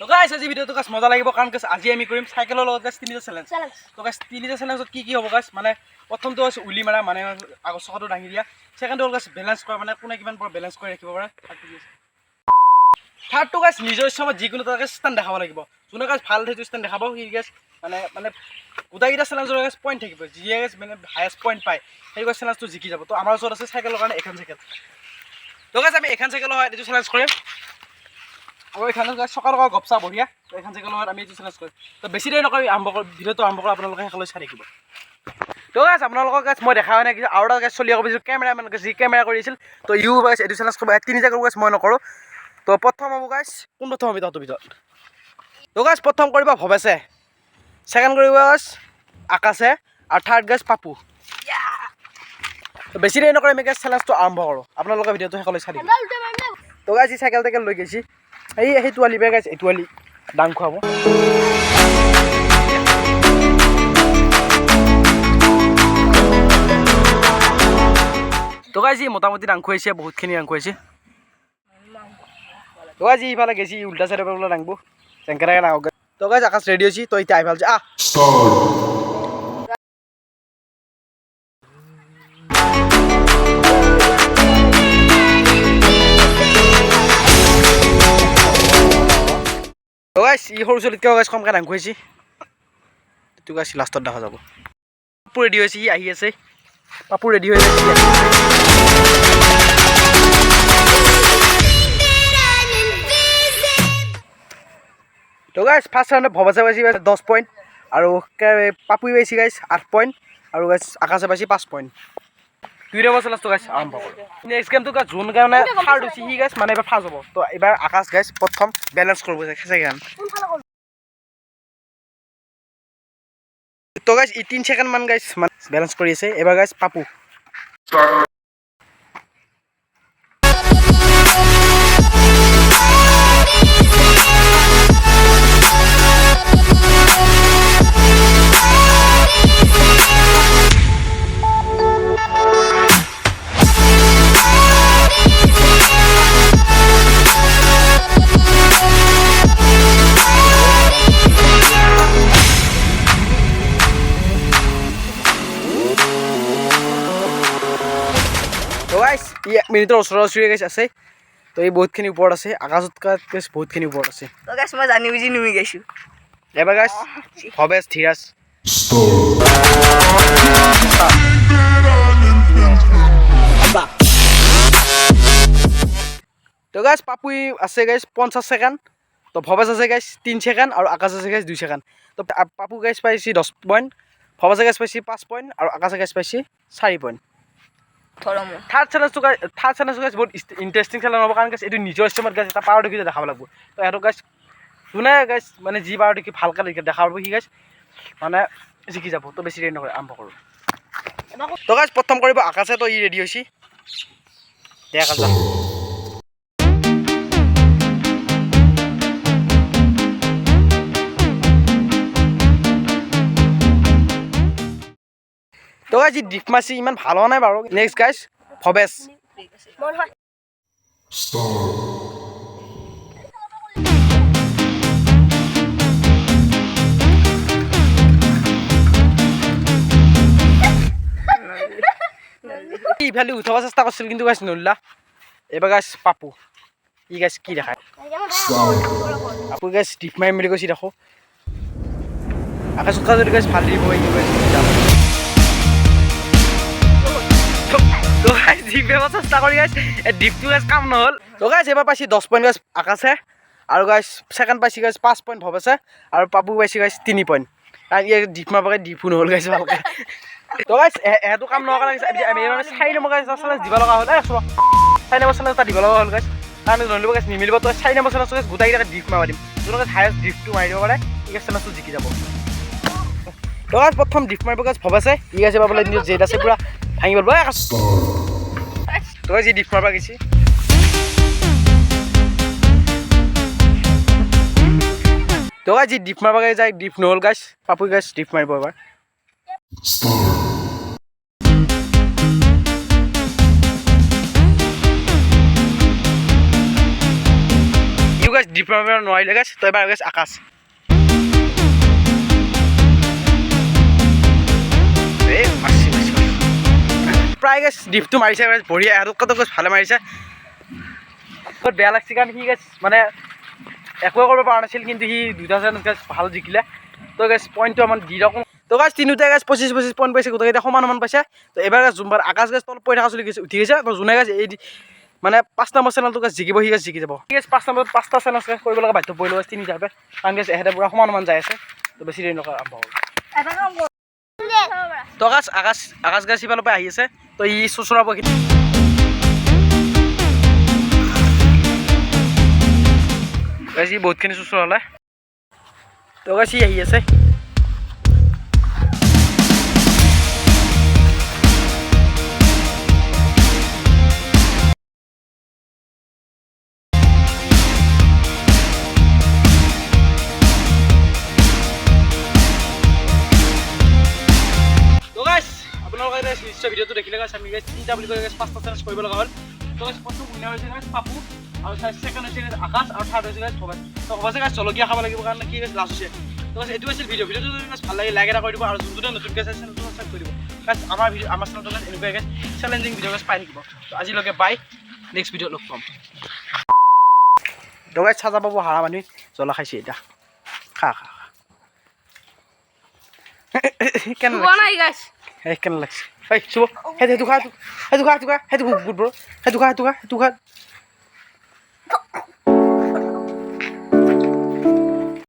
তো গাইস আজি ভিডিওটো গাইস মজা লাগিব কাৰণ গাইস আজি আমি কৰিম সাইকেলৰ লগত গাইস তিনিটা চ্যালেঞ্জ তো গাইস তিনিটা চ্যালেঞ্জত কি হ'ব গাইস মানে প্ৰথমটো আছে উলি মাৰা মানে আগৰ চকাটো দাঙি দিয়া সেকেন্ডটো হ'ল গাইস বেলেন্স কৰা মানে কোনে কিমান পৰা বেলেন্স কৰি ৰাখিব পাৰে থাৰ্ডটো গাইস নিজৰ ইচ্ছামত যিকোনো এটা গাইস স্থান দেখাব লাগিব যোনে গাইস ভাল সেইটো স্থান দেখাব সি গাইস মানে গোটাইকেইটা চ্যালেঞ্জৰ গাইস পইণ্ট থাকিব যিয়ে গাইস মানে হাইয়েষ্ট পইণ্ট পায় সেই গাইস চ্যালেঞ্জটো জিকি যাব তো আমাৰ ওচৰত আছে সাইকেলৰ কাৰণে এখন সাইকেল তো গাইস আমি এখন সাইকেল হয় এইটো চ্যালেঞ্জ কৰিম আৰু এখানে গাইস চকাৰ লগত গপচা বঢ়িয়া তো এখন সাইকেল হয় আমি এইটো চ্যালেঞ্জ কৰিম তো বেছি দেৰি নকৰি আৰম্ভ কৰি ভিডিওটো আৰম্ভ কৰি আপোনালোকে সকলোৱে চাই থাকিব তো গাইস আপোনালোকক গাইস মই দেখা নাই কিছু আৰু এটা গাইস চলি আকৌ কেমেৰামেন যি কেমেৰা কৰিছিল তো ইউ গাইস এইটো চ্যালেঞ্জ কৰিব তিনিটা কৰো গাইস মই নকৰো তো প্ৰথম হ'ব গাইস কোন প্ৰথম হ'ব তাতো ভিতৰত তো গাইস প্ৰথম কৰিব ভবেছে সেকেন্ড কৰিব গাইস আকাশে আৰু থাৰ্ড গাইস পাপু তো বেছি দেৰি নকৰি আমি গাইস চ্যালেঞ্জটো আৰম্ভ কৰো আপোনালোকে ভিডিওটো সকলোৱে চাই থাকিব তো গাইস এই সাইকেল লৈ গৈছি এই তোৱালি বে গাইস এই তোৱালি ডাং খুৱাব তো গাইস মোটামুটি ডাং খুৱাইছে বহুতখিনি ডাং খুৱাইছে তো গাইস ইফালে গেছি উল্টা সাইডৰ পৰা ডাংবো চেংকেৰাকে ডাঙক তো গাইস আকাশ ৰেডি হৈছে তো এতিয়া আইফাল যা তো গাইস ই সৰু চলিতকে গাইস কমকে ডাং খুৱাইছি তো গাইস লাষ্টত দেখা যাব পাপু ৰেডি হৈছে ই আহি আছে পাপু ৰেডি হৈ আছে তো গাইস ফার্স্ট রাউন্ডে ভবাসে পাইছি 10 পয়েন্ট আর পাপুই পাইছি গাইস 8 পয়েন্ট আর গাইস আকাশে পাইছি 5 পয়েন্ট দুই নম্বর চ্যালেঞ্জ তো গাইস আরম্ভ করব নেক্সট গেম তো গাইস জোন গানে থার্ড হইছি হি গাইস মানে এবার ফার্স্ট হবো তো এবার আকাশ গাইস প্রথম ব্যালেন্স করব সেকেন্ড তো গাইস 3 সেকেন্ড মান গাইস ব্যালেন্স কৰি আছে এবাৰ গাইস পাপু তো গাইস এক মিনিটৰ ওচৰা-ওচৰি গাইস আছে তো এই বহুতখিনি ওপৰত আছে আকাশত গাইস বহুতখিনি ওপৰত আছে তো গাইস মই জানি বুজি নুমি গৈছো এবাৰ গাইস ভবেশ ধীৰাজ তো গাইস পাপুই আছে গাইস 50 সেকেন্ড তো ভবেশ আছে গাইস 3 সেকেন্ড আৰু আকাশ আছে গাইস 2 সেকেন্ড তো পাপু গাইস পাইছি 10 পয়েন্ট ভবেশ গাইস পাইছি 5 পয়েন্ট আৰু আকাশ গাইস পাইছি 4 পয়েন্ট থাৰ্ড চ্যালেঞ্জ গাইস বহুত ইন্টাৰেস্টিং চ্যালেঞ্জ হ'ব কাৰণ গাইস এইটো নিজৰ ইচ্ছামত গাইস এটা পাৱাৰ দেখি দেখাব লাগিব তো এটো গাইস যোনে গাইস মানে যি পাৱাৰ দেখি ভালকৈ দেখাব সি গাইস মানে জিকি যাব তো বেছি দেৰি নকৰি আৰম্ভ কৰোঁ তো গাইস প্ৰথম কৰিব আকাশে তো ই ৰেডি হৈছি দেখা যা তো গাইস ডিপ মাছি ইমান ভাল হোৱা নাই বাৰু নেক্সট গাইস ভবেশ ইফালে উঠাব চেষ্টা কৰিছিল কিন্তু গাইস নল্লা এবাৰ গাইস পাপু ই গাইস কি দেখায় পাপু গাইস ডিপ মাৰি মেলি গৈছি দেখো আকাশ উঠা যদি গাইস ভাল দিব এই গাইস তো গাইস ডিপ এবাৰ চেষ্টা কৰি গাইস ডিপটো গাইস কাম নহল তো গাইস এবাৰ পাইছি 10 পয়েন্ট গাইস আকাশে আৰু গাইস সেকেন্ড পাইছি গাইস 5 পয়েন্ট ভবেছে আৰু পাপু পাইছি গাইস 3 পয়েন্ট আৰু ই ডিপ মাৰবাকে ডিপু নহল গাইস ভালকে তো গাইস এটো কাম নকৰা গাইস আমি মানে 4 নম্বৰ গাইস চ্যালেঞ্জ দিব লগা হ'ল 4 নম্বৰ চ্যালেঞ্জ দিব লগা হ'ল গাইস কাৰণ নলিব গাইস নিমিলিব তো 4 নম্বৰ চ্যালেঞ্জ গাইস গোটাই ডিপ মাৰি দিম যোনে গাইস হাইয়েস্ট ডিপটো মাৰি দিব পাৰে ই গাইস চ্যালেঞ্জটো জিকি যাব তো গাইস প্ৰথম ডিপ মাৰিব গাইস ভবেছে ই গাইস বাবলে নিজ জেড আছে পুৰা ভাঙি গল গাইস তো গাইস ডিপ মাৰবা গেছি তো গাইস ডিপ মাৰবা যায় ডিপ নহল গাইস পাপু গাইস ডিপ মাৰিব এবাৰ গাইছ ডিপ মাৰিব নোৱাৰিলে গাইছ তো এবাৰ গাইছ আকাশ এই মাছি মাছি প্ৰায় গাইছ ডিপটো মাৰিছে গাইছ বঢ়িয়া এটোত গাইছ ভালে মাৰিছে বহুত বেয়া লাগছে কাৰণ সি গাইছ মানে একোৱে কৰিব পৰা নাছিল কিন্তু সি দুটা চেলেঞ্জ গাইছ ভাল জিকিলে তো গাইছ পইণ্টটো আমাৰ দি ৰকম তো গাইছ তিনিওটাই গাইছ 25 পইণ্ট পাইছে গোটেইকেইটা সমান পাইছে তো এবাৰ গাইছ যোনবাৰ আকাশ গাইছ তলত পৰি থকা চলি গৈছে উঠি গৈছে তো যোনে গাইছ এই মানে 5 নম্বৰ চেনেলটো গাইছ জিকিব সি গাইছ জিকি যাব সি গাইছ 5 নম্বৰত 5টা চেলেঞ্জ গাইছ কৰিব লগা বাধ্য পৰিলোঁ গাইছ 3 হিচাপে কাৰণ গাইছ এহেঁতে পূৰা সমান যাই আছে তো বেছি দেৰি নকৰা আৰম্ভ হ'ল তো গাইছ আকাশ গাইছ সিফালৰ পৰা আহি আছে তো ই চুচৰাব গাইছ ই বহুতখিনি চুচৰালে তো গাইছ ই আহি আছে নিশ্চয় ভিডিঅ'টো দেখিলে গাইছ আমি গাইছ 3টা বুলি কৈ গাইছ 5টা চেলেঞ্জ কৰিব লগা হ'ল তো গাইছ প্ৰথম উইনাৰ হৈছে গাইছ পাপু আৰু ছেকেণ্ড হৈছে গাইছ আকাশ আৰু থাৰ্ড হৈছে গাইছ ভবাই তো ভবাই গাইছ জলকীয়া খাব লাগিব কাৰণে কি গাইছ লাষ্ট হৈছে তো গাইছ এইটো আছিল ভিডিঅ'টো গাইছ ভাল লাগে লাইক এটা কৰি দিব আৰু যোনটো নতুনকৈ চাইছে চেনেলটো ছাবস্ক্ৰাইব কৰি দিব গাইছ আমাৰ চেনেলটো গাইছ এনেকুৱা গাইছ চেলেঞ্জিং ভিডিঅ' গাইছ পাই থাকিব তো আজিলৈকে বাই নেক্সট ভিডিঅ'ত লগ পাম তো গাইছ চাজা পাব হাৰা মানুহ জ্বলা খাইছে এতিয়া খা কেনে কেনে লাগছে এই চুব সেইটো খা সেইটো গুড ব্ৰ সেইটো খা